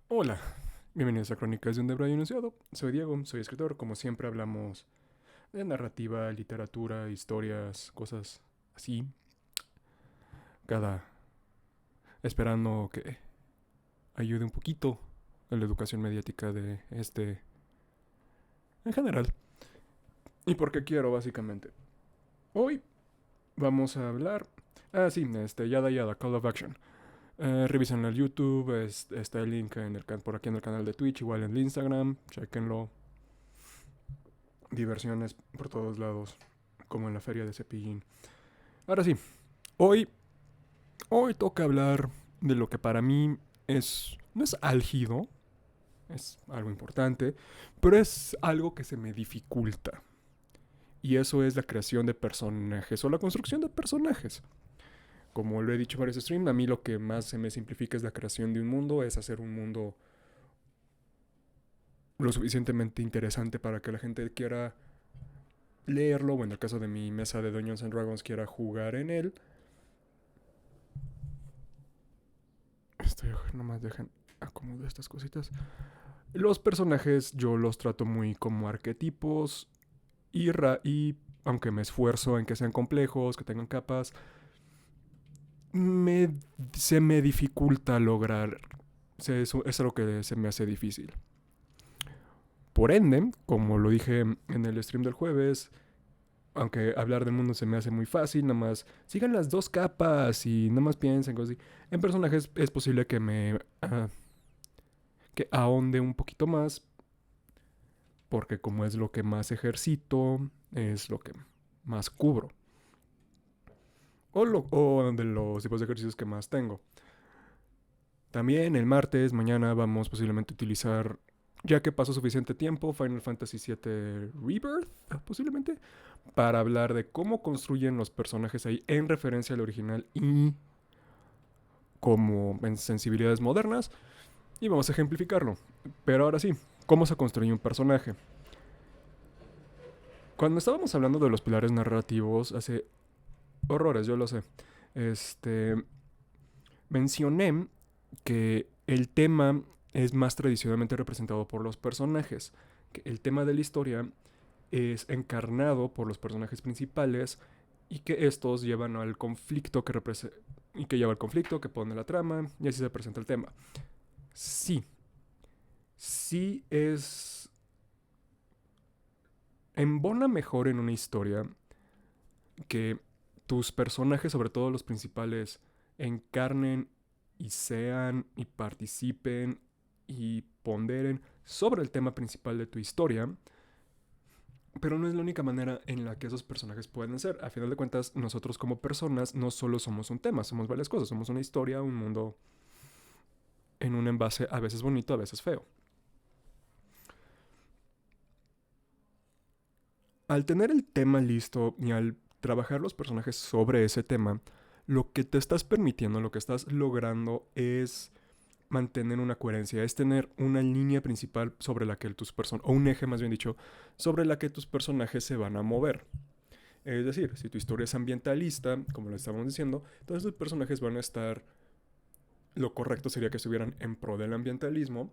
Hola, bienvenidos a Crónicas de un Debray Enunciado. Soy Diego, soy escritor. Como siempre hablamos de narrativa, literatura, historias, cosas así. Cada esperando que ayude un poquito a la educación mediática de en general. Y porque quiero, básicamente. Hoy vamos a hablar... Ah, sí, Yada Yada, Call of Action. Revisen el YouTube, está el link por aquí en el canal de Twitch, igual en el Instagram, chequenlo. Diversiones por todos lados, como en la feria de Cepillín. Ahora sí, hoy, hoy toca hablar de lo que para mí no es álgido, es algo importante, pero es algo que se me dificulta. Y eso es la creación de personajes o la construcción de personajes. Como lo he dicho en varios streams, a mí lo que más se me simplifica es la creación de un mundo, es hacer un mundo lo suficientemente interesante para que la gente quiera leerlo, o en el caso de mi mesa de Dungeons and Dragons quiera jugar en él. Nomás dejan acomodar estas cositas. Los personajes yo los trato muy como arquetipos y aunque me esfuerzo en que sean complejos, que tengan capas, me, se me dificulta lograr. Es algo que se me hace difícil. Por ende, como lo dije en el stream del jueves, aunque hablar del mundo se me hace muy fácil, nada más sigan las dos capas y nada más piensen cosas así. En personajes es posible que ahonde un poquito más, porque como es lo que más ejercito, es lo que más cubro. O de los tipos de ejercicios que más tengo. También el martes, mañana, vamos posiblemente a utilizar, ya que pasó suficiente tiempo, Final Fantasy VII Rebirth, posiblemente, para hablar de cómo construyen los personajes ahí en referencia al original y como en sensibilidades modernas. Y vamos a ejemplificarlo. Pero ahora sí, ¿cómo se construye un personaje? Cuando estábamos hablando de los pilares narrativos, hace horrores, yo lo sé. Este, mencioné que el tema es más tradicionalmente representado por los personajes, que el tema de la historia es encarnado por los personajes principales y que estos llevan al conflicto y que lleva al conflicto, que pone la trama y así se presenta el tema. Sí, sí es embona mejor en una historia que tus personajes, sobre todo los principales, encarnen y sean y participen y ponderen sobre el tema principal de tu historia, pero no es la única manera en la que esos personajes pueden ser. A final de cuentas, nosotros como personas no solo somos un tema, somos varias cosas. Somos una historia, un mundo en un envase a veces bonito, a veces feo. Al tener el tema listo y al trabajar los personajes sobre ese tema, lo que te estás permitiendo, lo que estás logrando es mantener una coherencia, es tener una línea principal sobre la que tus personajes, o un eje más bien dicho, sobre la que tus personajes se van a mover. Es decir, si tu historia es ambientalista, como lo estábamos diciendo, entonces tus personajes van a estar, lo correcto sería que estuvieran en pro del ambientalismo.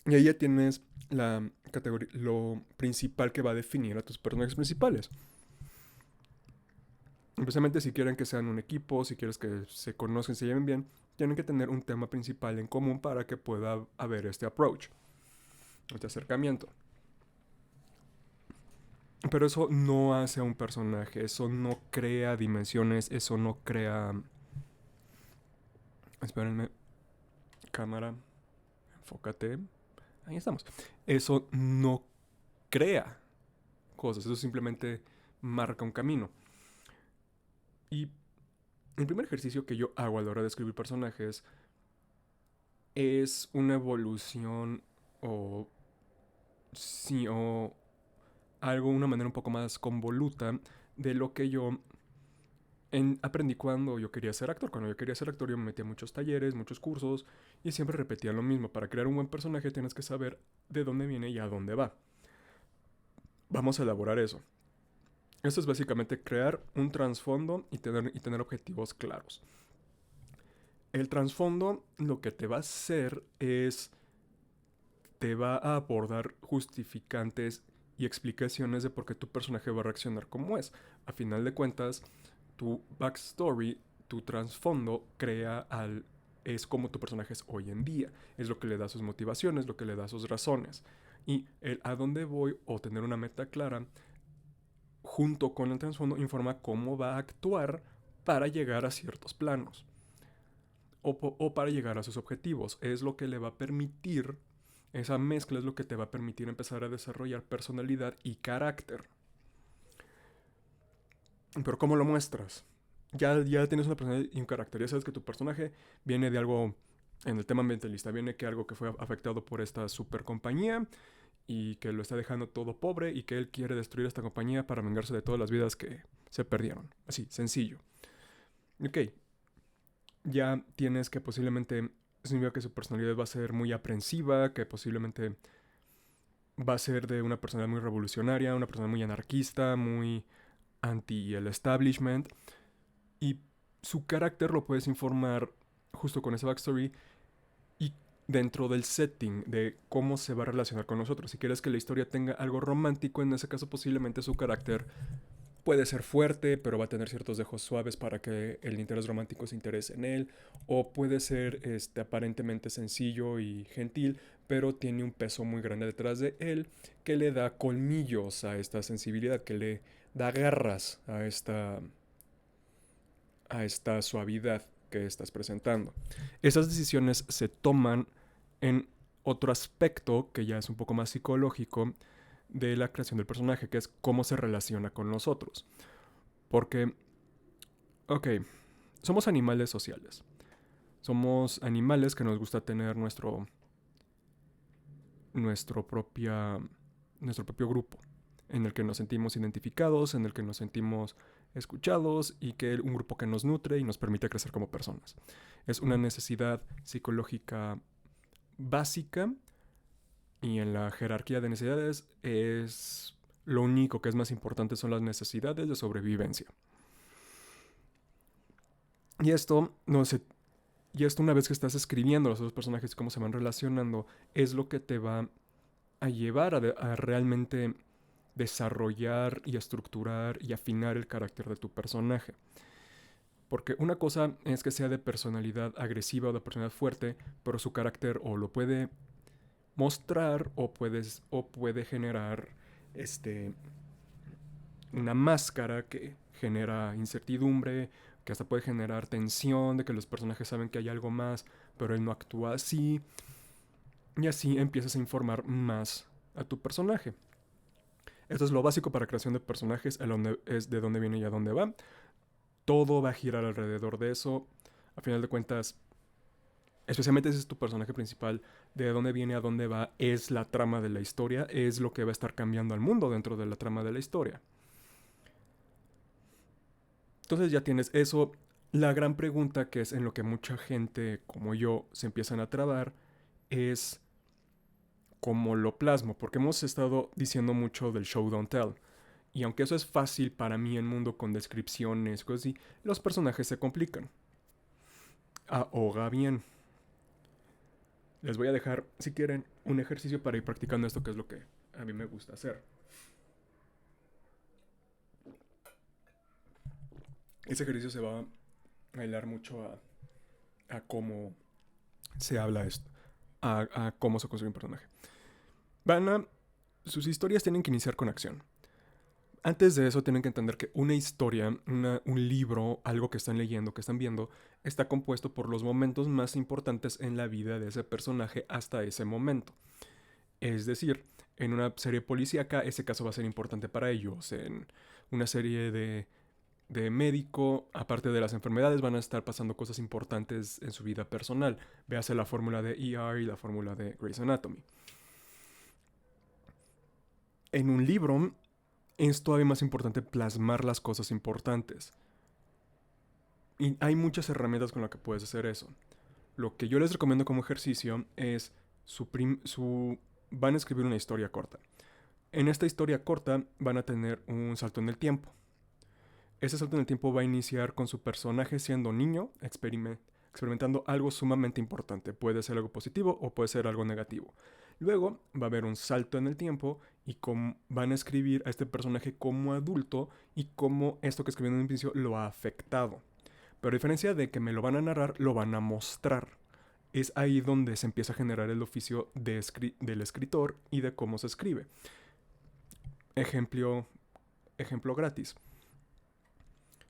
Y ahí ya tienes la categoría, lo principal que va a definir a tus personajes principales. Especialmente si quieren que sean un equipo, si quieres que se conozcan, se lleven bien, tienen que tener un tema principal en común para que pueda haber este approach, este acercamiento. Pero eso no hace a un personaje, eso no crea dimensiones, eso no crea... Espérenme, cámara, enfócate. Ahí estamos. Eso no crea cosas, eso simplemente marca un camino. Y el primer ejercicio que yo hago a la hora de escribir personajes es una evolución o sí, o algo, una manera un poco más convoluta de lo que yo aprendí cuando yo quería ser actor. Cuando yo quería ser actor yo me metía a muchos talleres, muchos cursos y siempre repetía lo mismo. Para crear un buen personaje tienes que saber de dónde viene y a dónde va. Vamos a elaborar eso. Esto es básicamente crear un trasfondo y tener objetivos claros. El trasfondo lo que te va a hacer es, te va a abordar justificantes y explicaciones de por qué tu personaje va a reaccionar como es. A final de cuentas, tu backstory, tu trasfondo es como tu personaje es hoy en día. Es lo que le da sus motivaciones, lo que le da sus razones. Y el a dónde voy o tener una meta clara, junto con el trasfondo, informa cómo va a actuar para llegar a ciertos planos. O para llegar a sus objetivos. Es lo que le va a permitir, esa mezcla es lo que te va a permitir empezar a desarrollar personalidad y carácter. Pero ¿cómo lo muestras? Ya tienes una personalidad y un carácter. Ya sabes que tu personaje viene de algo, en el tema ambientalista, viene que algo que fue afectado por esta super compañía y que lo está dejando todo pobre y que él quiere destruir esta compañía para vengarse de todas las vidas que se perdieron. Así, sencillo. Ok, ya tienes que posiblemente, significa que su personalidad va a ser muy aprensiva, que posiblemente va a ser de una personalidad muy revolucionaria, una persona muy anarquista, muy anti el establishment. Y su carácter lo puedes informar justo con ese backstory y dentro del setting de cómo se va a relacionar con nosotros. Si quieres que la historia tenga algo romántico, en ese caso posiblemente su carácter puede ser fuerte, pero va a tener ciertos dejos suaves para que el interés romántico se interese en él. O puede ser aparentemente sencillo y gentil, pero tiene un peso muy grande detrás de él que le da colmillos a esta sensibilidad, que le da garras a esta suavidad que estás presentando. Esas decisiones se toman en otro aspecto que ya es un poco más psicológico de la creación del personaje, que es cómo se relaciona con nosotros. Porque, ok, somos animales sociales. Somos animales que nos gusta tener nuestro, propia, nuestro propio grupo, en el que nos sentimos identificados, en el que nos sentimos escuchados y que un grupo que nos nutre y nos permite crecer como personas. Es una necesidad psicológica básica y en la jerarquía de necesidades es lo único que es más importante son las necesidades de sobrevivencia. Y esto una vez que estás escribiendo los otros personajes y cómo se van relacionando, es lo que te va a llevar a realmente desarrollar y estructurar y afinar el carácter de tu personaje. Porque una cosa es que sea de personalidad agresiva o de personalidad fuerte, pero su carácter o lo puede mostrar o puede generar una máscara que genera incertidumbre, que hasta puede generar tensión, de que los personajes saben que hay algo más, pero él no actúa así. Y así empiezas a informar más a tu personaje. Esto es lo básico para creación de personajes, es de dónde viene y a dónde va. Todo va a girar alrededor de eso. A final de cuentas, especialmente si es tu personaje principal, de dónde viene a dónde va, es la trama de la historia, es lo que va a estar cambiando al mundo dentro de la trama de la historia. Entonces ya tienes eso. La gran pregunta, que es en lo que mucha gente como yo se empiezan a trabar, es cómo lo plasmo, porque hemos estado diciendo mucho del show don't tell. Y aunque eso es fácil para mí en mundo con descripciones, cosas así, los personajes se complican. Ahoga bien. Les voy a dejar, si quieren, un ejercicio para ir practicando esto, que es lo que a mí me gusta hacer. Ese ejercicio se va a bailar mucho a cómo se habla esto, a cómo se construye un personaje. Sus historias tienen que iniciar con acción. Antes de eso tienen que entender que una historia, un libro, algo que están leyendo, que están viendo, está compuesto por los momentos más importantes en la vida de ese personaje hasta ese momento. Es decir, en una serie policíaca ese caso va a ser importante para ellos. En una serie de médico, aparte de las enfermedades, van a estar pasando cosas importantes en su vida personal. Véase la fórmula de ER y la fórmula de Grey's Anatomy. En un libro es todavía más importante plasmar las cosas importantes. Y hay muchas herramientas con las que puedes hacer eso. Lo que yo les recomiendo como ejercicio es van a escribir una historia corta. En esta historia corta van a tener un salto en el tiempo. Ese salto en el tiempo va a iniciar con su personaje siendo niño, experimentando algo sumamente importante. Puede ser algo positivo o puede ser algo negativo. Luego va a haber un salto en el tiempo y van a escribir a este personaje como adulto y cómo esto que escribieron en un inicio lo ha afectado. Pero a diferencia de que me lo van a narrar, lo van a mostrar. Es ahí donde se empieza a generar el oficio del escritor y de cómo se escribe. Ejemplo gratis.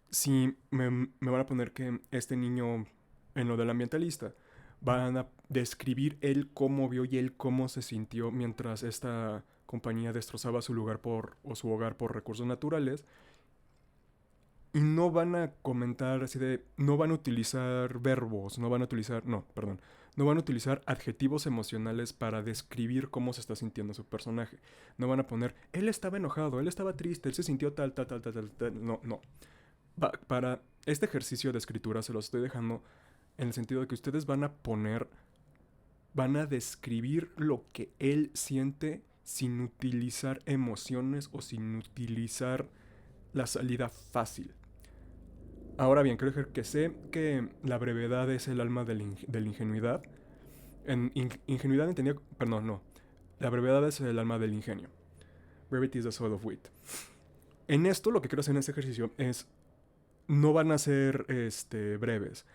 Si me van a poner que este niño, en lo del ambientalista, van a describir él cómo vio y él cómo se sintió mientras esta compañía destrozaba su su hogar por recursos naturales. Y no van a comentar así de, no van a utilizar verbos, no van a utilizar, no, perdón, no van a utilizar adjetivos emocionales para describir cómo se está sintiendo su personaje. No van a poner, él estaba enojado, él estaba triste, él se sintió tal, tal, tal, tal, tal, tal. No, no. Para este ejercicio de escritura se los estoy dejando en el sentido de que ustedes van a describir lo que él siente sin utilizar emociones o sin utilizar la salida fácil. Ahora bien, creo que sé que la brevedad es el alma de la ingenuidad. Ingenuidad entendía... Perdón, no. La brevedad es el alma del ingenio. Brevity is the soul of wit. En esto lo que quiero hacer en este ejercicio es... No van a ser breves.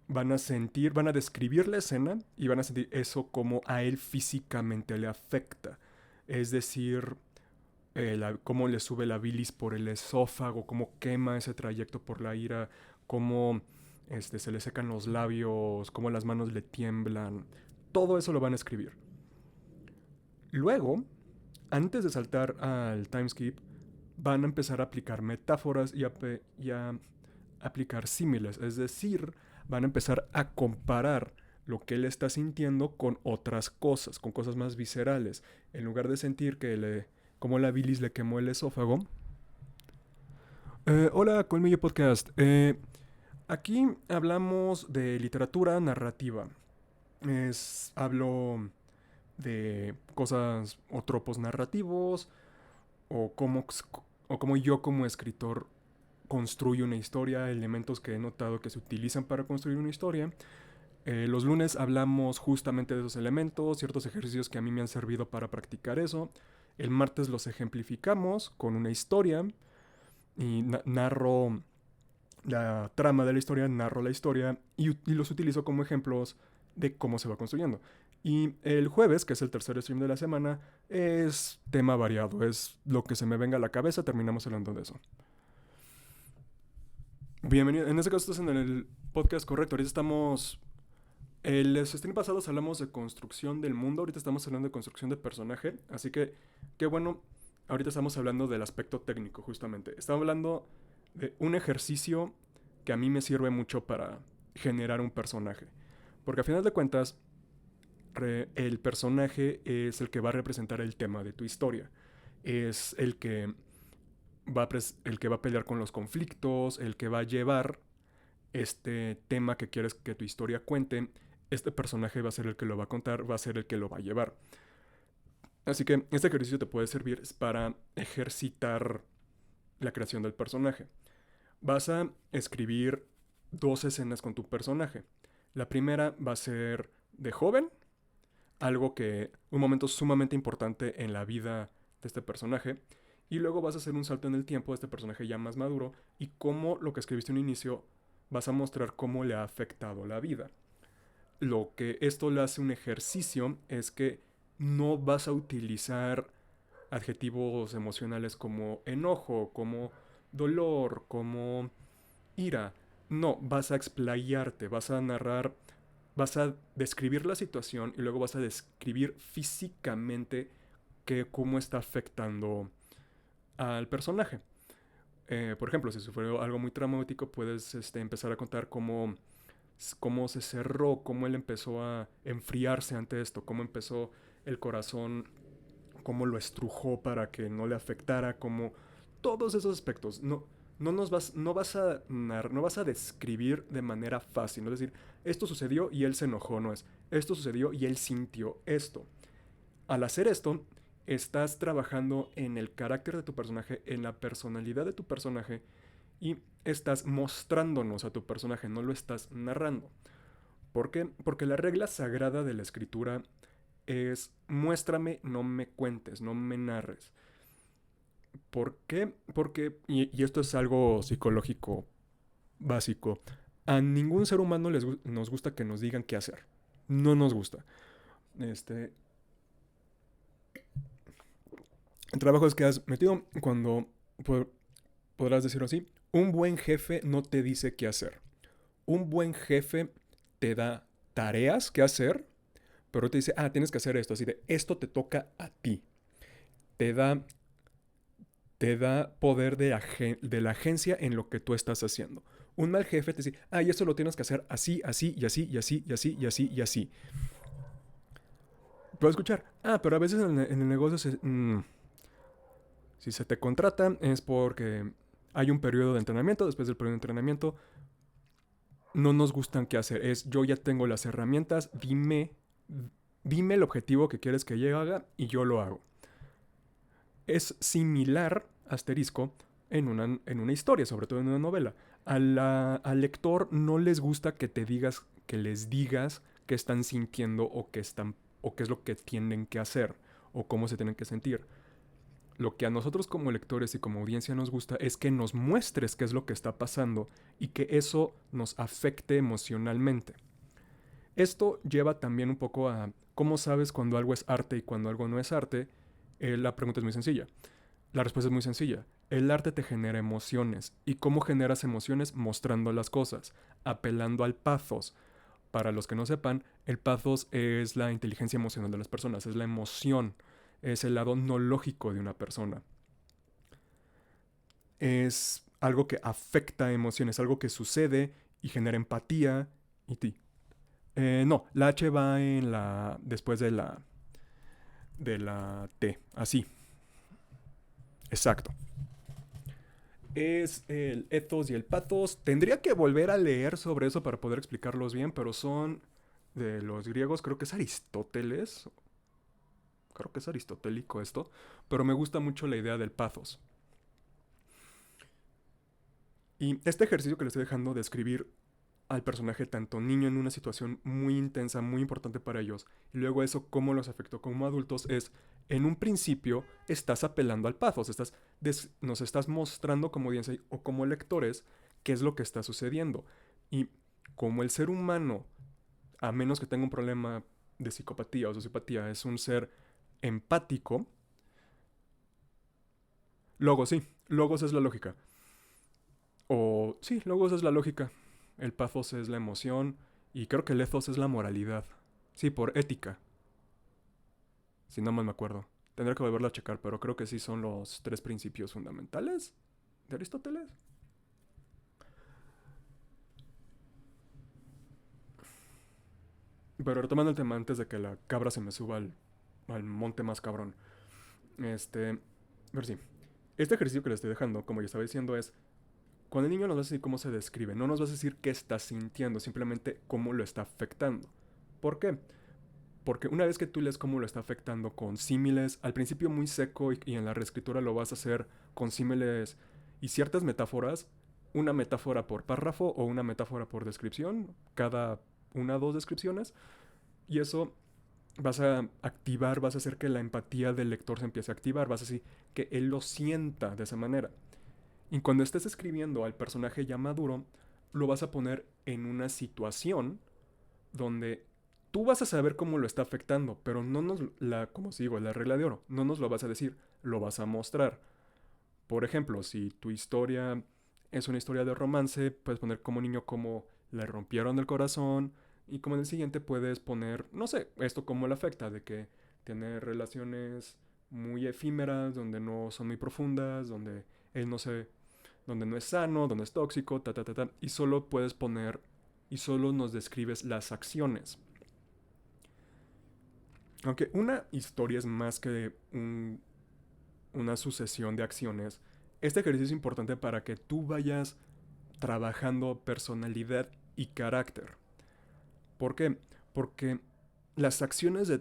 Van a describir la escena y van a sentir eso como a él físicamente le afecta. Es decir, cómo le sube la bilis por el esófago, cómo quema ese trayecto por la ira, cómo se le secan los labios, cómo las manos le tiemblan. Todo eso lo van a escribir. Luego, antes de saltar al timeskip, van a empezar a aplicar metáforas y a aplicar símiles. Es decir, van a empezar a comparar lo que él está sintiendo con otras cosas, con cosas más viscerales. En lugar de sentir como la bilis le quemó el esófago. Hola, Colmillo Podcast. Aquí hablamos de literatura narrativa. Hablo de cosas o tropos narrativos o cómo yo como escritor construyo una historia, elementos que he notado que se utilizan para construir una historia. Los lunes hablamos justamente de esos elementos, ciertos ejercicios que a mí me han servido para practicar eso. El martes los ejemplificamos con una historia y narro la trama de la historia, narro la historia y los utilizo como ejemplos de cómo se va construyendo. Y el jueves, que es el tercer stream de la semana, es tema variado, es lo que se me venga a la cabeza, terminamos hablando de eso. Bienvenido, en este caso estás en el podcast correcto, ahorita estamos... En los streams pasados hablamos de construcción del mundo, ahorita estamos hablando de construcción de personaje, así que qué bueno, ahorita estamos hablando del aspecto técnico justamente. Estamos hablando de un ejercicio que a mí me sirve mucho para generar un personaje. Porque a final de cuentas, el personaje es el que va a representar el tema de tu historia. Es el que el que va a pelear con los conflictos, el que va a llevar este tema que quieres que tu historia cuente. Este personaje va a ser el que lo va a contar, va a ser el que lo va a llevar. Así que este ejercicio te puede servir para ejercitar la creación del personaje. Vas a escribir 2 escenas con tu personaje. La primera va a ser de joven, un momento sumamente importante en la vida de este personaje. Y luego vas a hacer un salto en el tiempo de este personaje ya más maduro y cómo lo que escribiste en un inicio vas a mostrar cómo le ha afectado la vida. Lo que esto le hace un ejercicio es que no vas a utilizar adjetivos emocionales como enojo, como dolor, como ira. No, vas a explayarte, vas a narrar, vas a describir la situación y luego vas a describir físicamente cómo está afectando al personaje. Por ejemplo, si sufrió algo muy traumático, puedes empezar a contar cómo se cerró, cómo él empezó a enfriarse ante esto, cómo empezó el corazón, cómo lo estrujó para que no le afectara, como todos esos aspectos. No vas a describir de manera fácil, no es decir, esto sucedió y él se enojó, no es, esto sucedió y él sintió esto. Al hacer esto, estás trabajando en el carácter de tu personaje, en la personalidad de tu personaje y estás mostrándonos a tu personaje, no lo estás narrando. ¿Por qué? Porque la regla sagrada de la escritura es muéstrame, no me cuentes, no me narres. ¿Por qué? Porque, y esto es algo psicológico básico, a ningún ser humano nos gusta que nos digan qué hacer. No nos gusta. Este, el trabajo es que has metido cuando, podrás decirlo así, un buen jefe no te dice qué hacer. Un buen jefe te da tareas que hacer, pero te dice, tienes que hacer esto, así de, esto te toca a ti. Te da, te da poder de la agencia en lo que tú estás haciendo. Un mal jefe te dice, y esto lo tienes que hacer así, así, y así, y así, y así, y así, y así. Puedo escuchar, pero a veces en el negocio si se te contrata es porque hay un periodo de entrenamiento, después del periodo de entrenamiento no nos gustan qué hacer. Es yo ya tengo las herramientas, dime el objetivo que quieres que yo haga y yo lo hago. Es similar, asterisco, en una historia, sobre todo en una novela. Al lector no les gusta que les digas qué están sintiendo o qué es lo que tienen que hacer o cómo se tienen que sentir. Lo que a nosotros como lectores y como audiencia nos gusta es que nos muestres qué es lo que está pasando y que eso nos afecte emocionalmente. Esto lleva también un poco a cómo sabes cuando algo es arte y cuando algo no es arte. La pregunta es muy sencilla. La respuesta es muy sencilla. El arte te genera emociones. ¿Y cómo generas emociones? Mostrando las cosas, apelando al pathos. Para los que no sepan, el pathos es la inteligencia emocional de las personas, es la emoción, es el lado no lógico de una persona. Es algo que afecta emociones, algo que sucede y genera empatía y ti. No, la H va después de la T, así. Exacto. Es el ethos y el pathos. Tendría que volver a leer sobre eso para poder explicarlos bien, pero son de los griegos, creo que es Aristóteles. Creo que es aristotélico esto, pero me gusta mucho la idea del pathos. Y este ejercicio que le estoy dejando de escribir al personaje tanto niño en una situación muy intensa, muy importante para ellos, y luego eso cómo los afectó como adultos es, en un principio estás apelando al pathos, nos estás mostrando como audiencia o como lectores qué es lo que está sucediendo. Y como el ser humano, a menos que tenga un problema de psicopatía o sociopatía, es un ser empático, logos es la lógica. O sí, logos es la lógica. El pathos es la emoción. Y creo que el ethos es la moralidad. Sí, por ética. Si no mal me acuerdo. Tendré que volverlo a checar, pero creo que sí son los tres principios fundamentales de Aristóteles. Pero retomando el tema antes de que la cabra se me suba al monte más cabrón. Pero sí. Este ejercicio que le estoy dejando, como ya estaba diciendo, es con el niño nos vas a decir cómo se describe, no nos vas a decir qué está sintiendo, simplemente cómo lo está afectando. ¿Por qué? Porque una vez que tú lees cómo lo está afectando con símiles, al principio muy seco y en la reescritura lo vas a hacer con símiles y ciertas metáforas, una metáfora por párrafo o una metáfora por descripción, cada una o dos descripciones, y eso vas a activar, vas a hacer que la empatía del lector se empiece a activar, vas a decir que él lo sienta de esa manera. Y cuando estés escribiendo al personaje ya maduro, lo vas a poner en una situación donde tú vas a saber cómo lo está afectando, pero no como sigo, la regla de oro, no nos lo vas a decir, lo vas a mostrar. Por ejemplo, si tu historia es una historia de romance, puedes poner como niño cómo le rompieron el corazón y como en el siguiente puedes poner, no sé, esto cómo le afecta, de que tiene relaciones muy efímeras, donde no son muy profundas, donde él no se donde no es sano, donde es tóxico, y solo puedes poner y solo nos describes las acciones. Aunque una historia es más que una sucesión de acciones, este ejercicio es importante para que tú vayas trabajando personalidad y carácter. ¿Por qué? Porque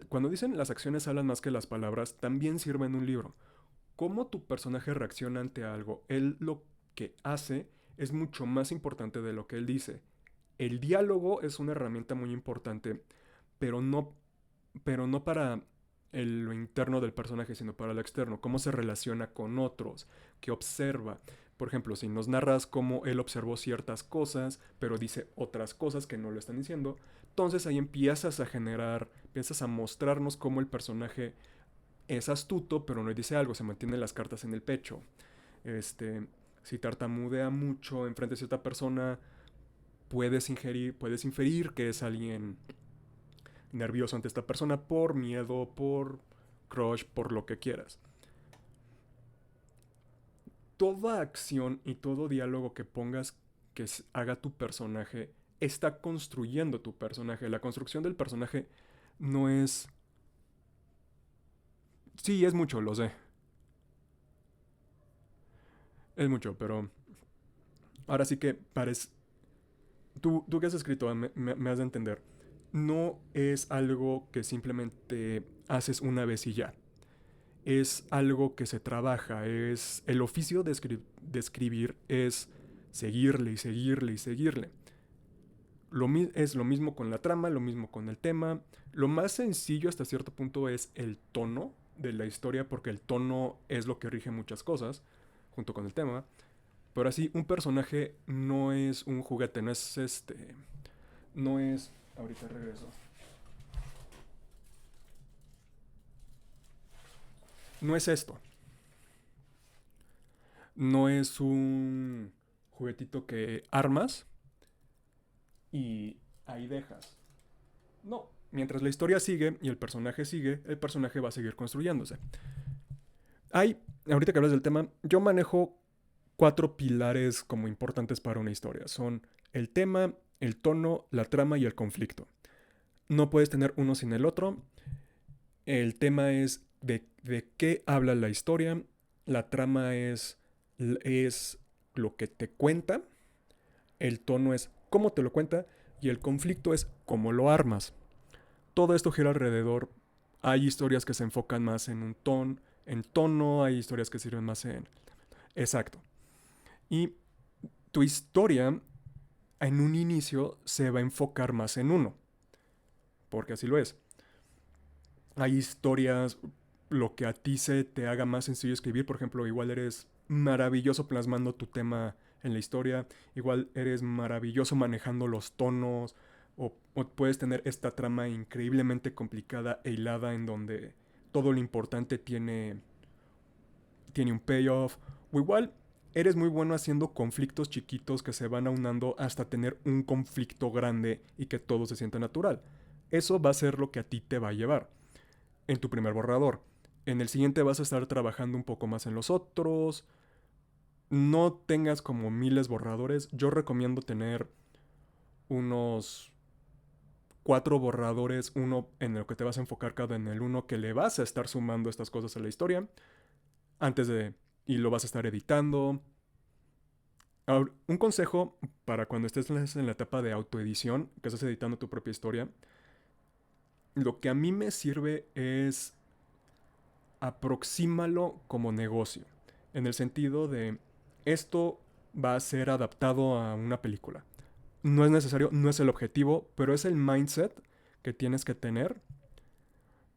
cuando dicen las acciones hablan más que las palabras, también sirve en un libro. Cómo tu personaje reacciona ante algo, él lo que hace es mucho más importante de lo que él dice. El diálogo es una herramienta muy importante, pero no para lo interno del personaje, sino para lo externo, cómo se relaciona con otros, qué observa. Por ejemplo, si nos narras cómo él observó ciertas cosas, pero dice otras cosas que no lo están diciendo, entonces ahí empiezas a mostrarnos cómo el personaje es astuto, pero no dice algo, se mantiene las cartas en el pecho. Este, si tartamudea mucho enfrente de cierta persona, puedes inferir que es alguien nervioso ante esta persona por miedo, por crush, por lo que quieras. Toda acción y todo diálogo que pongas que haga tu personaje está construyendo tu personaje. La construcción del personaje no es... Sí, es mucho, lo sé. Es mucho, pero ahora sí que parece... Tú que has escrito, me has de entender. No es algo que simplemente haces una vez y ya. Es algo que se trabaja, es el oficio de escribir es seguirle y seguirle y seguirle. Es lo mismo con la trama, lo mismo con el tema. Lo más sencillo hasta cierto punto es el tono de la historia, porque el tono es lo que rige muchas cosas, junto con el tema. Pero así, un personaje no es un juguete, no es... Ahorita regreso. No es esto. No es un juguetito que armas y ahí dejas. No. Mientras la historia sigue y el personaje sigue, el personaje va a seguir construyéndose. Ahorita que hablas del tema, yo manejo 4 pilares como importantes para una historia. Son el tema, el tono, la trama y el conflicto. No puedes tener uno sin el otro. El tema es de qué habla la historia. La trama es lo que te cuenta. El tono es cómo te lo cuenta. Y el conflicto es cómo lo armas. Todo esto gira alrededor. Hay historias que se enfocan más en tono, hay historias que sirven más en... Exacto. Y tu historia en un inicio se va a enfocar más en uno, porque así lo es. Hay historias, lo que a ti se te haga más sencillo escribir, por ejemplo, igual eres maravilloso plasmando tu tema en la historia, igual eres maravilloso manejando los tonos, o puedes tener esta trama increíblemente complicada e hilada en donde todo lo importante tiene un payoff, o igual eres muy bueno haciendo conflictos chiquitos que se van aunando hasta tener un conflicto grande y que todo se sienta natural. Eso va a ser lo que a ti te va a llevar en tu primer borrador. En el siguiente vas a estar trabajando un poco más en los otros. No tengas como miles borradores. Yo recomiendo tener unos 4 borradores, uno en el que te vas a enfocar cada en el uno que le vas a estar sumando estas cosas a la historia antes de y lo vas a estar editando. Ahora, un consejo para cuando estés en la etapa de autoedición, que estás editando tu propia historia, lo que a mí me sirve es aproxímalo como negocio, en el sentido de esto va a ser adaptado a una película. No es necesario, no es el objetivo, pero es el mindset que tienes que tener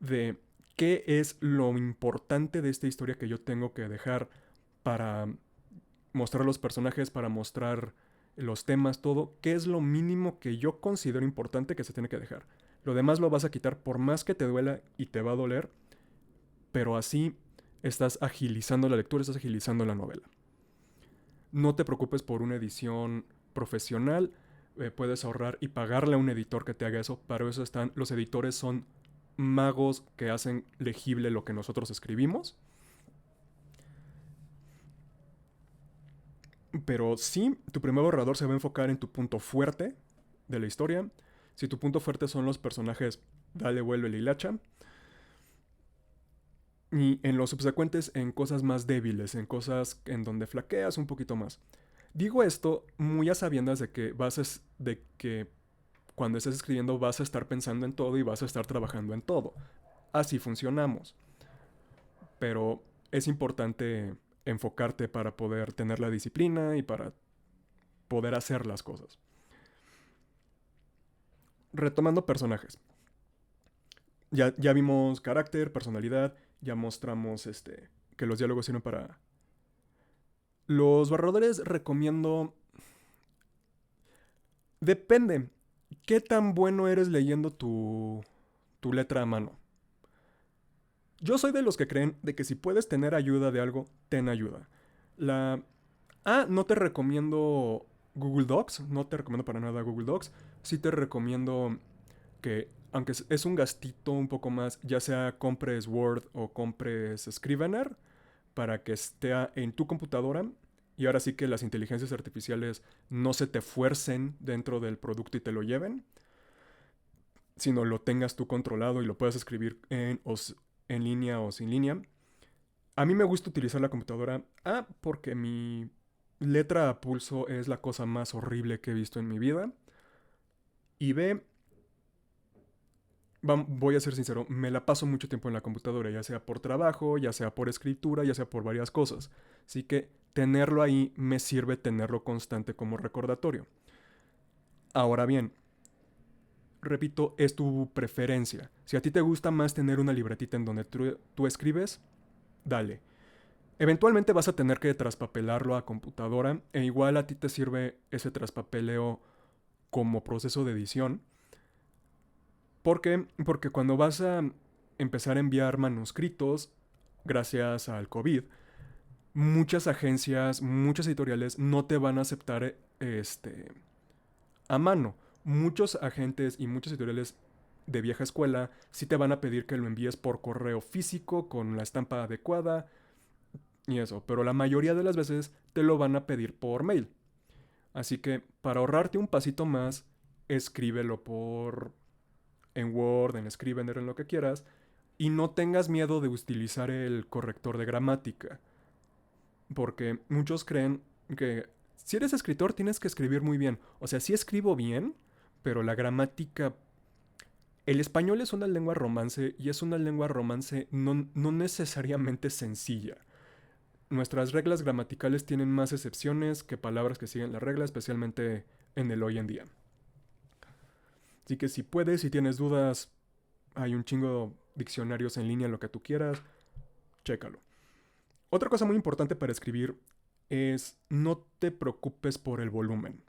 de qué es lo importante de esta historia que yo tengo que dejar para mostrar los personajes, para mostrar los temas, todo, qué es lo mínimo que yo considero importante que se tiene que dejar. Lo demás lo vas a quitar por más que te duela y te va a doler, pero así estás agilizando la lectura, estás agilizando la novela. No te preocupes por una edición profesional, puedes ahorrar y pagarle a un editor que te haga eso. Para eso están, los editores son magos que hacen legible lo que nosotros escribimos. Pero sí, tu primer borrador se va a enfocar en tu punto fuerte de la historia. Si tu punto fuerte son los personajes, dale vuelo el hilacha. Y en los subsecuentes en cosas más débiles, en cosas en donde flaqueas un poquito más. Digo esto muy a sabiendas de que cuando estés escribiendo vas a estar pensando en todo y vas a estar trabajando en todo. Así funcionamos. Pero es importante enfocarte para poder tener la disciplina y para poder hacer las cosas. Retomando personajes. Ya vimos carácter, personalidad, ya mostramos que los diálogos sirven para... Los barradores recomiendo... Depende. ¿Qué tan bueno eres leyendo tu letra a mano? Yo soy de los que creen de que si puedes tener ayuda de algo, ten ayuda. La... no te recomiendo Google Docs, no te recomiendo para nada Google Docs. Sí te recomiendo que, aunque es un gastito un poco más, ya sea compres Word o compres Scrivener, para que esté en tu computadora. Y ahora sí que las inteligencias artificiales no se te fuercen dentro del producto y te lo lleven, sino lo tengas tú controlado y lo puedas escribir en línea o sin línea. A mí me gusta utilizar la computadora. Porque mi letra a pulso es la cosa más horrible que he visto en mi vida. Y B, voy a ser sincero, me la paso mucho tiempo en la computadora, ya sea por trabajo, ya sea por escritura, ya sea por varias cosas. Así que tenerlo ahí me sirve tenerlo constante como recordatorio. Ahora bien, repito, es tu preferencia. Si a ti te gusta más tener una libretita en donde tú escribes, dale. Eventualmente vas a tener que traspapelarlo a computadora e igual a ti te sirve ese traspapeleo como proceso de edición. ¿Por qué? Porque cuando vas a empezar a enviar manuscritos, gracias al COVID, muchas agencias, muchas editoriales no te van a aceptar a mano. Muchos agentes y muchas editoriales de vieja escuela sí te van a pedir que lo envíes por correo físico con la estampa adecuada y eso, pero la mayoría de las veces te lo van a pedir por mail. Así que para ahorrarte un pasito más, escríbelo en Word, en Scrivener, en lo que quieras, y no tengas miedo de utilizar el corrector de gramática. Porque muchos creen que si eres escritor tienes que escribir muy bien. O sea, sí escribo bien, pero la gramática... El español es una lengua romance y es una lengua romance no necesariamente sencilla. Nuestras reglas gramaticales tienen más excepciones que palabras que siguen la regla, especialmente en el hoy en día. Así que si puedes, si tienes dudas, hay un chingo de diccionarios en línea, lo que tú quieras, chécalo. Otra cosa muy importante para escribir es no te preocupes por el volumen.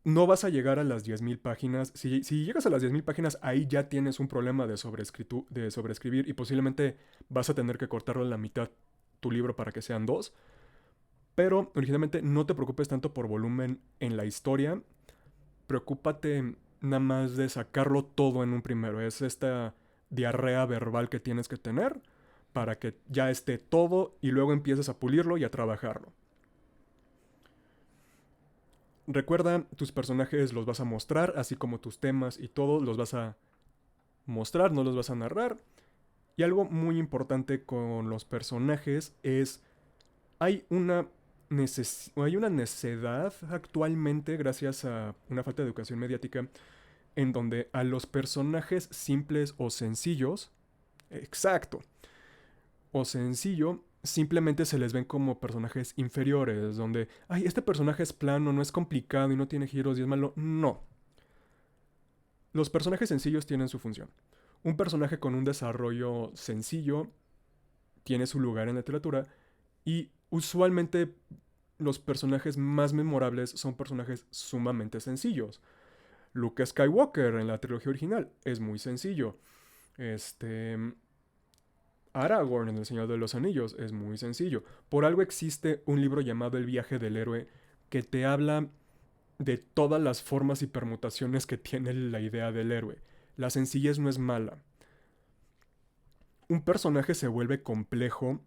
No vas a llegar a las 10.000 páginas. Si llegas a las 10.000 páginas, ahí ya tienes un problema de sobreescribir y posiblemente vas a tener que cortarlo a la mitad tu libro para que sean dos. Pero originalmente no te preocupes tanto por volumen en la historia. Preocúpate nada más de sacarlo todo en un primero. Es esta diarrea verbal que tienes que tener para que ya esté todo y luego empieces a pulirlo y a trabajarlo. Recuerda, tus personajes los vas a mostrar, así como tus temas y todo los vas a mostrar, no los vas a narrar. Y algo muy importante con los personajes es, hay una necedad actualmente, gracias a una falta de educación mediática, en donde a los personajes simples o sencillos, exacto, o sencillo, simplemente se les ven como personajes inferiores, donde, este personaje es plano, no es complicado y no tiene giros y es malo. No. Los personajes sencillos tienen su función. Un personaje con un desarrollo sencillo tiene su lugar en la literatura y usualmente los personajes más memorables son personajes sumamente sencillos. Luke Skywalker en la trilogía original es muy sencillo. Aragorn en El Señor de los Anillos es muy sencillo. Por algo existe un libro llamado El viaje del héroe que te habla de todas las formas y permutaciones que tiene la idea del héroe. La sencillez no es mala. Un personaje se vuelve complejo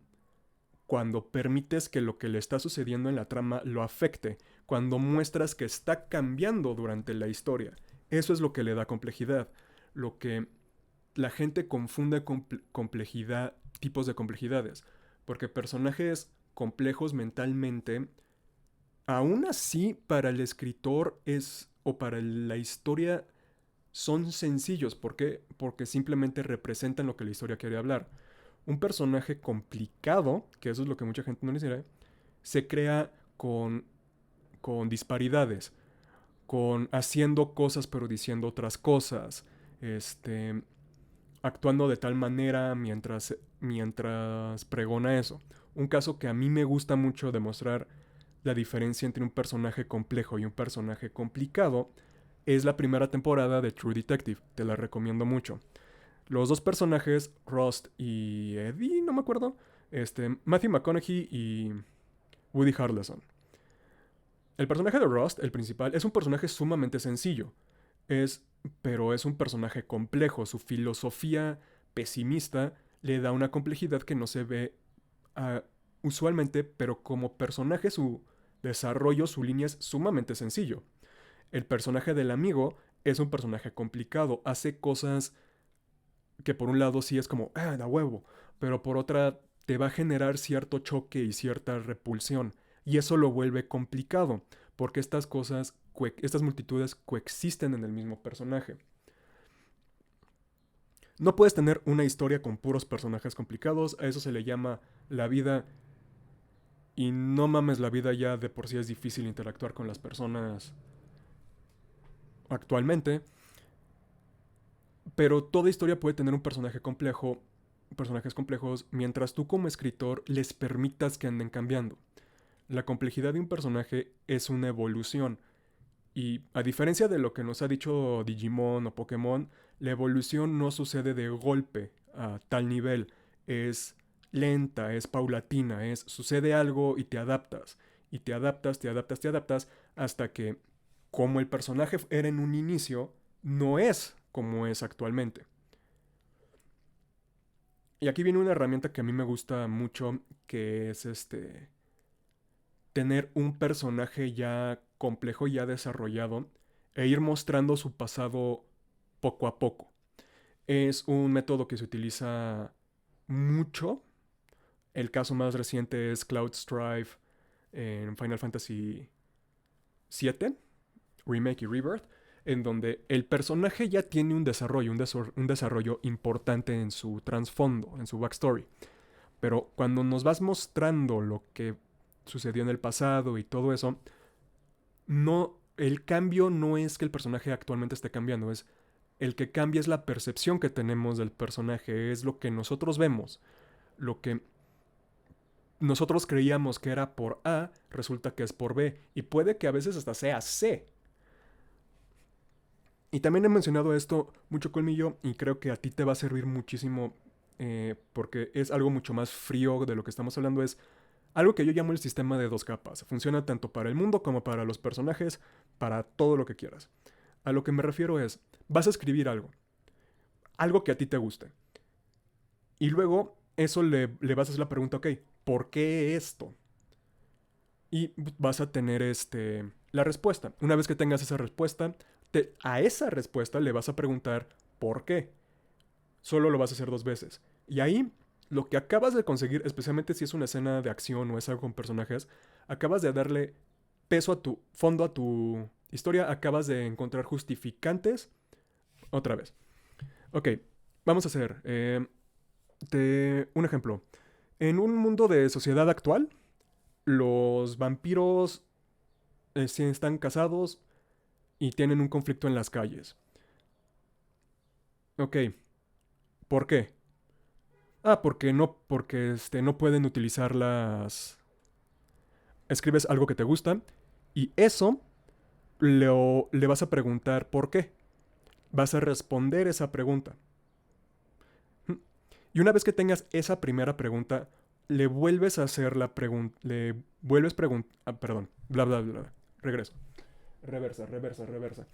cuando permites que lo que le está sucediendo en la trama lo afecte, cuando muestras que está cambiando durante la historia. Eso es lo que le da complejidad. Lo que la gente confunde complejidad, tipos de complejidades. Porque personajes complejos mentalmente, aún así para el escritor o para la historia, son sencillos. ¿Por qué? Porque simplemente representan lo que la historia quiere hablar. Un personaje complicado, que eso es lo que mucha gente no le dice, se crea con con disparidades, con haciendo cosas pero diciendo otras cosas, actuando de tal manera mientras pregona eso. Un caso que a mí me gusta mucho demostrar la diferencia entre un personaje complejo y un personaje complicado es la primera temporada de True Detective. Te la recomiendo mucho. Los dos personajes, Rust y Eddie, no me acuerdo, Matthew McConaughey y Woody Harrelson. El personaje de Rust, el principal, es un personaje sumamente sencillo. Pero es un personaje complejo. Su filosofía pesimista le da una complejidad que no se ve usualmente, pero como personaje su desarrollo, su línea es sumamente sencillo. El personaje del amigo es un personaje complicado, hace cosas que por un lado sí es como, da huevo, pero por otra te va a generar cierto choque y cierta repulsión. Y eso lo vuelve complicado, porque estas multitudes coexisten en el mismo personaje. No puedes tener una historia con puros personajes complicados, a eso se le llama la vida. Y no mames, la vida ya de por sí es difícil interactuar con las personas actualmente. Pero toda historia puede tener un personaje complejo, personajes complejos, mientras tú como escritor les permitas que anden cambiando. La complejidad de un personaje es una evolución. Y a diferencia de lo que nos ha dicho Digimon o Pokémon, la evolución no sucede de golpe a tal nivel. Es lenta, es paulatina, sucede algo y te adaptas. Y te adaptas, te adaptas, te adaptas, hasta que, como el personaje era en un inicio, no es como es actualmente. Y aquí viene una herramienta que a mí me gusta mucho, que es tener un personaje ya complejo, ya desarrollado, e ir mostrando su pasado poco a poco. Es un método que se utiliza mucho. El caso más reciente es Cloud Strife en Final Fantasy VII, Remake y Rebirth, en donde el personaje ya tiene un desarrollo importante en su trasfondo, en su backstory. Pero cuando nos vas mostrando lo que sucedió en el pasado y todo eso, el cambio no es que el personaje actualmente esté cambiando, es el que cambia es la percepción que tenemos del personaje, es lo que nosotros vemos, lo que nosotros creíamos que era por A, resulta que es por B, y puede que a veces hasta sea C. Y también he mencionado esto mucho, Colmillo, y creo que a ti te va a servir muchísimo, porque es algo mucho más frío de lo que estamos hablando, es algo que yo llamo el sistema de dos capas. Funciona tanto para el mundo como para los personajes, para todo lo que quieras. A lo que me refiero es, vas a escribir algo que a ti te guste. Y luego eso le vas a hacer la pregunta, ok, ¿por qué esto? Y vas a tener la respuesta. Una vez que tengas esa respuesta, a esa respuesta le vas a preguntar ¿por qué? Solo lo vas a hacer 2 veces. Y ahí lo que acabas de conseguir, especialmente si es una escena de acción o es algo con personajes, acabas de darle peso a tu fondo, a tu historia, acabas de encontrar justificantes. Otra vez. Ok, vamos a hacer un ejemplo. En un mundo de sociedad actual, los vampiros sí están casados y tienen un conflicto en las calles. Ok, ¿por qué? Porque no pueden utilizar las... Escribes algo que te gusta y eso le vas a preguntar por qué. Vas a responder esa pregunta. Y una vez que tengas esa primera pregunta, le vuelves a hacer la pregunta. Le vuelves preguntar. Perdón. Bla, bla, bla. Regreso. Reversa, reversa, reversa.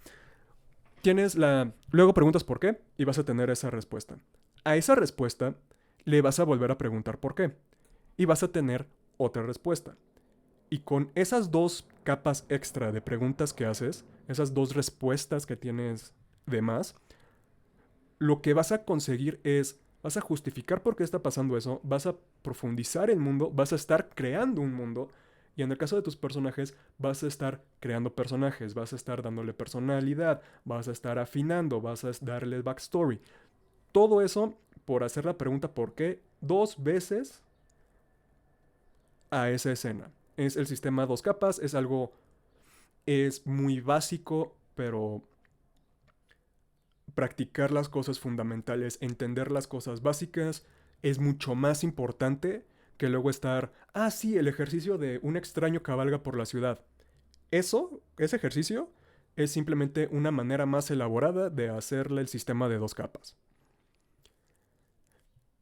Luego preguntas por qué y vas a tener esa respuesta. A esa respuesta le vas a volver a preguntar por qué. Y vas a tener otra respuesta. Y con esas dos capas extra de preguntas que haces, esas dos respuestas que tienes de más, lo que vas a conseguir es, vas a justificar por qué está pasando eso, vas a profundizar el mundo, vas a estar creando un mundo, y en el caso de tus personajes, vas a estar creando personajes, vas a estar dándole personalidad, vas a estar afinando, vas a darle backstory. Todo eso por hacer la pregunta por qué 2 veces a esa escena. Es el sistema dos capas, es algo es muy básico, pero practicar las cosas fundamentales, entender las cosas básicas, es mucho más importante que luego estar, ah, sí, el ejercicio de un extraño cabalga por la ciudad. Ese ejercicio, es simplemente una manera más elaborada de hacerle el sistema de dos capas.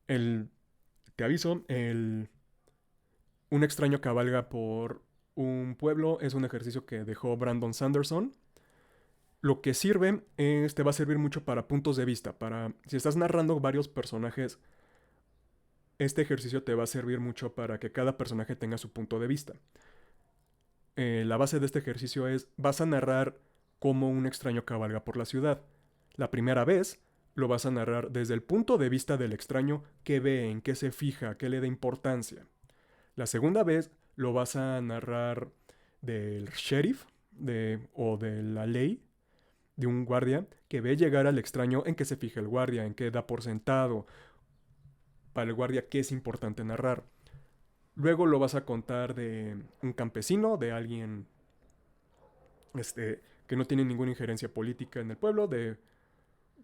El, te aviso, un extraño cabalga por un pueblo es un ejercicio que dejó Brandon Sanderson. Lo que sirve es, te va a servir mucho para puntos de vista, para si estás narrando varios personajes, este ejercicio te va a servir mucho para que cada personaje tenga su punto de vista. La base de este ejercicio es, vas a narrar cómo un extraño cabalga por la ciudad. La primera vez lo vas a narrar desde el punto de vista del extraño, qué ve, en qué se fija, qué le da importancia. La segunda vez lo vas a narrar del sheriff o de la ley, de un guardia que ve llegar al extraño, en qué se fija el guardia, en qué da por sentado, para el guardia qué es importante narrar. Luego lo vas a contar de un campesino, de alguien que no tiene ninguna injerencia política en el pueblo, de,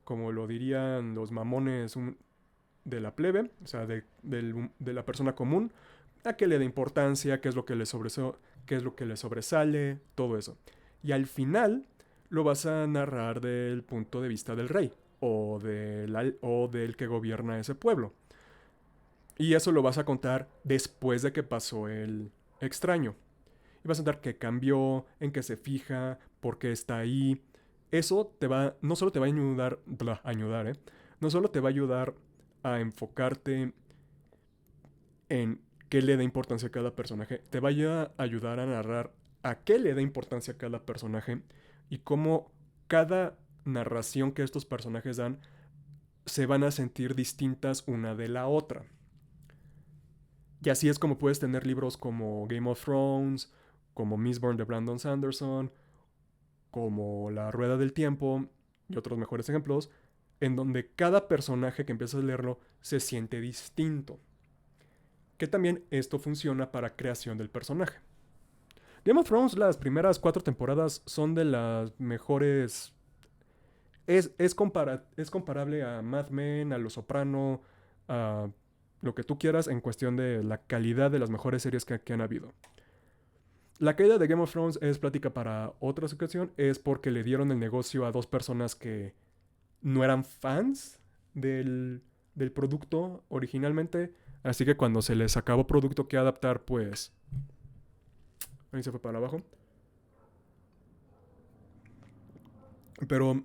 como lo dirían los mamones, de la plebe, o sea, de la persona común, a qué le da importancia, qué es lo que qué es lo que le sobresale, todo eso. Y al final lo vas a narrar del punto de vista del rey o del que gobierna ese pueblo. Y eso lo vas a contar después de que pasó el extraño. Y vas a contar qué cambió, en qué se fija, por qué está ahí. Eso no solo te va a ayudar, no solo te va a ayudar a enfocarte en qué le da importancia a cada personaje, te va a ayudar a narrar a qué le da importancia a cada personaje y cómo cada narración que estos personajes dan se van a sentir distintas una de la otra. Y así es como puedes tener libros como Game of Thrones, como Mistborn de Brandon Sanderson, como La Rueda del Tiempo y otros mejores ejemplos, en donde cada personaje que empiezas a leerlo se siente distinto. Que también esto funciona para creación del personaje. Game of Thrones, las primeras 4 temporadas son de las mejores. Es comparable a Mad Men, a Los Soprano, a lo que tú quieras en cuestión de la calidad de las mejores series que han habido. La caída de Game of Thrones es plática para otra ocasión, es porque le dieron el negocio a dos personas que no eran fans del producto originalmente, así que cuando se les acabó producto que adaptar, pues ahí se fue para abajo. Pero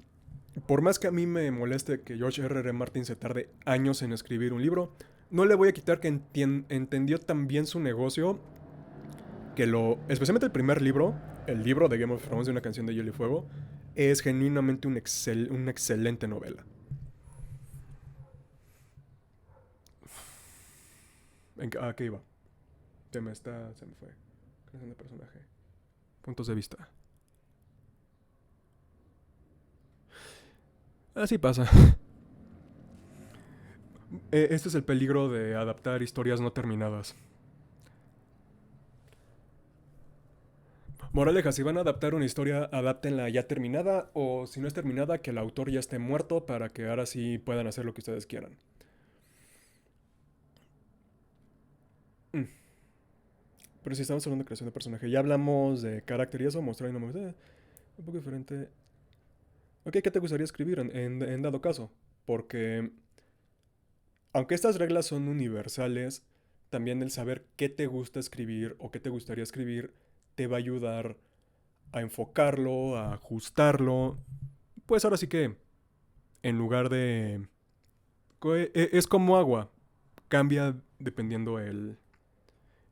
por más que a mí me moleste que George R.R. Martin se tarde años en escribir un libro, no le voy a quitar que entendió tan bien su negocio que especialmente el primer libro, el libro de Game of Thrones de una canción de Hielo y Fuego, es genuinamente una excelente novela. ¿A qué iba? Se me fue. Creación de personaje. Puntos de vista. Así pasa. Este es el peligro de adaptar historias no terminadas. Moraleja, si van a adaptar una historia, adáptenla ya terminada, o si no es terminada, que el autor ya esté muerto para que ahora sí puedan hacer lo que ustedes quieran. Mm. Pero si estamos hablando de creación de personaje, ya hablamos de carácter y eso, mostrar y no me un poco diferente. Ok, ¿qué te gustaría escribir en dado caso? Porque aunque estas reglas son universales, también el saber qué te gusta escribir o qué te gustaría escribir te va a ayudar a enfocarlo, a ajustarlo. Pues ahora sí que, en lugar de... Es como agua, cambia dependiendo el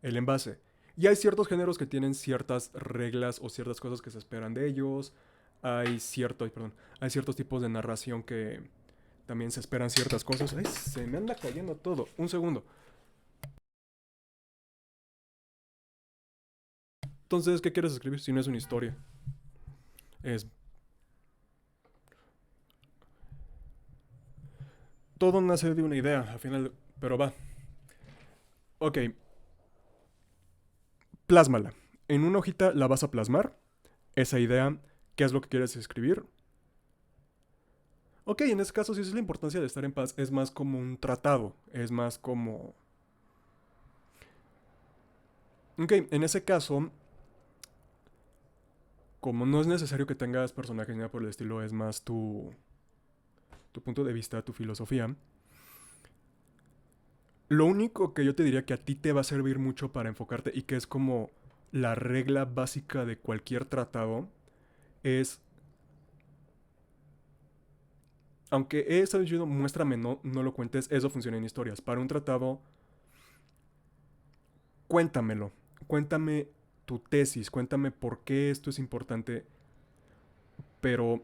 envase. Y hay ciertos géneros que tienen ciertas reglas o ciertas cosas que se esperan de ellos. Hay ciertos tipos de narración que también se esperan ciertas cosas. Ay, se me anda cayendo todo. Un segundo. Entonces, ¿qué quieres escribir si no es una historia? Es todo nace de una idea, al final, pero va. Ok, plásmala. En una hojita la vas a plasmar. esa idea, qué es lo que quieres escribir. Ok, en ese caso, si esa es la importancia de estar en paz, es más como un tratado, es más como... Ok, en ese caso, como no es necesario que tengas personajes ni nada por el estilo, es más tu punto de vista, tu filosofía. Lo único que yo te diría que a ti te va a servir mucho para enfocarte y que es como la regla básica de cualquier tratado es, aunque he estado diciendo muéstrame, no lo cuentes, eso funciona en historias. Para un tratado, cuéntamelo, cuéntame tu tesis, cuéntame por qué esto es importante, pero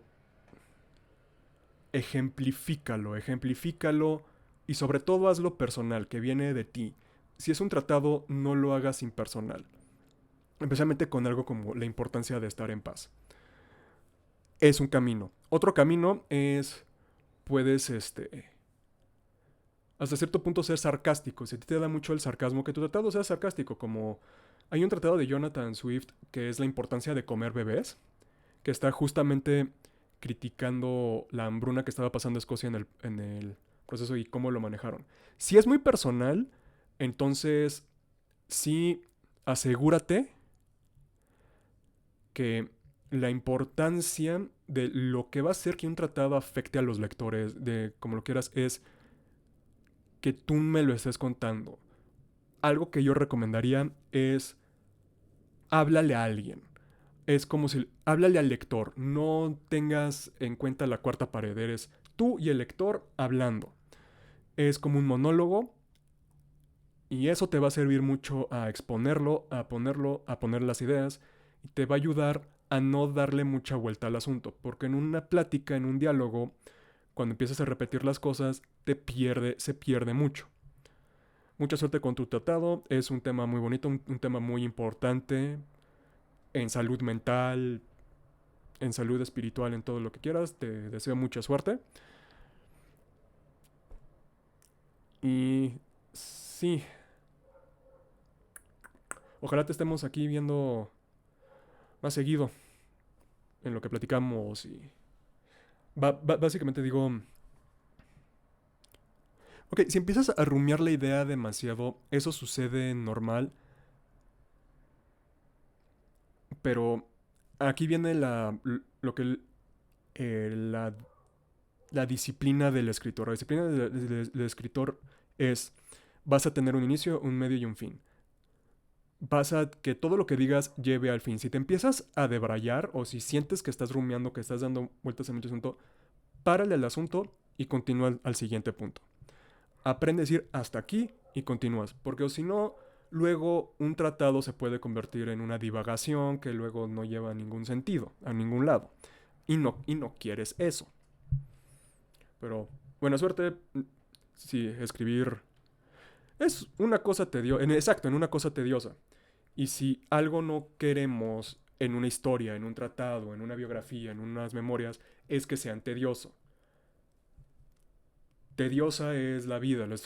ejemplifícalo y sobre todo hazlo personal, que viene de ti. Si es un tratado, no lo hagas impersonal, especialmente con algo como la importancia de estar en paz. Es un camino. Otro camino es, puedes, hasta cierto punto ser sarcástico. Si a ti te da mucho el sarcasmo, que tu tratado sea sarcástico, como hay un tratado de Jonathan Swift que es la importancia de comer bebés, que está justamente criticando la hambruna que estaba pasando Escocia en el proceso y cómo lo manejaron. Si es muy personal, entonces sí asegúrate que la importancia de lo que va a hacer que un tratado afecte a los lectores, de como lo quieras, es que tú me lo estés contando. Algo que yo recomendaría es háblale a alguien. Es como si háblale al lector, no tengas en cuenta la cuarta pared, eres tú y el lector hablando. Es como un monólogo y eso te va a servir mucho a exponerlo, a ponerlo, a poner las ideas y te va a ayudar a no darle mucha vuelta al asunto, porque en una plática, en un diálogo, cuando empiezas a repetir las cosas, se pierde mucho. Mucha suerte con tu tratado, es un tema muy bonito, un tema muy importante en salud mental, en salud espiritual, en todo lo que quieras. Te deseo mucha suerte. Y sí, ojalá te estemos aquí viendo más seguido en lo que platicamos. Y básicamente digo, ok, si empiezas a rumiar la idea demasiado, eso sucede normal, pero aquí viene lo que la, la disciplina del escritor. La disciplina del escritor es, vas a tener un inicio, un medio y un fin. Vas a que todo lo que digas lleve al fin. Si te empiezas a debrayar o si sientes que estás rumiando, que estás dando vueltas en el asunto, párale al asunto y continúa al siguiente punto. Aprende a decir hasta aquí y continúas, porque si no, luego un tratado se puede convertir en una divagación que luego no lleva a ningún sentido, a ningún lado. Y no quieres eso. Pero buena suerte. Sí, escribir es una cosa tediosa. Exacto, en una cosa tediosa. Y si algo no queremos en una historia, en un tratado, en una biografía, en unas memorias, es que sean tedioso. Tediosa es la vida, son los